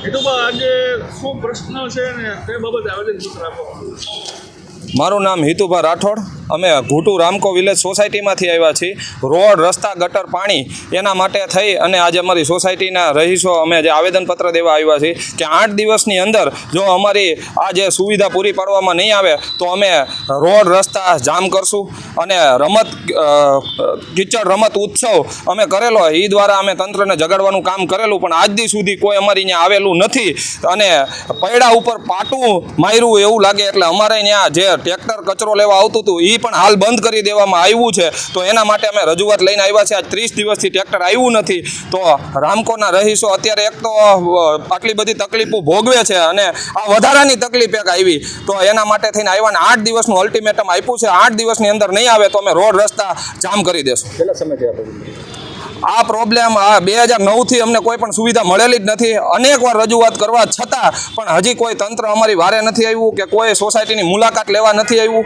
હિતુભા આજે શું પ્રશ્ન છે ને તે બાબતે આવેદનપત્ર આપવામાં મારું નામ હિતુભા રાઠોડ, અમે ઘૂટુ રામકો વિલેજ સોસાયટીમાંથી આવ્યા છીએ. રોડ, રસ્તા, ગટર, પાણી એના માટે થઈ અને આજે અમારી સોસાયટીના રહીશો અમે જે આવેદનપત્ર દેવા આવ્યા છીએ કે 8 દિવસની અંદર જો અમારી આ જે સુવિધા પૂરી પાડવામાં નહીં આવે તો અમે રોડ, રસ્તા જામ કરશું. અને કિચડ રમત ઉત્સવ અમે કરેલો, એ દ્વારા અમે તંત્રને જગાડવાનું કામ કરેલું, પણ આજ દી સુધી કોઈ અમારી ત્યાં આવેલું નથી. અને પૈડા ઉપર પાટું માર્યું એવું લાગે, એટલે અમારે ત્યાં જે ટ્રેક્ટર કચરો લેવા આવતું હતું એ પણ હાલ બંધ કરી દેવામાં આવ્યું છે. તો એના માટે અમે રજૂઆત લઈને આવ્યા છે. આજ 30 દિવસથી ટ્રેક્ટર આવ્યું નથી. તો રામકોના રહીશો અત્યારે એક તો આટલી બધી તકલીફો ભોગવે છે અને આ વધારાની તકલીફ એક આવી, તો એના માટે થઈને આવ્યા ને 8 દિવસનું અલ્ટિમેટમ આપ્યું છે. 8 દિવસની અંદર નહીં આવે તો અમે રોડ, રસ્તા જામ કરી દેશું. કેટલા સમયથી આ પ્રોબ્લેમ 2009થી અમને કોઈ પણ સુવિધા મળેલી જ નથી. અનેકવાર રજૂઆત કરવા છતાં પણ હજી કોઈ તંત્ર અમારી વારે નથી આવ્યું કે કોઈ સોસાયટીની મુલાકાત લેવા નથી આવ્યું.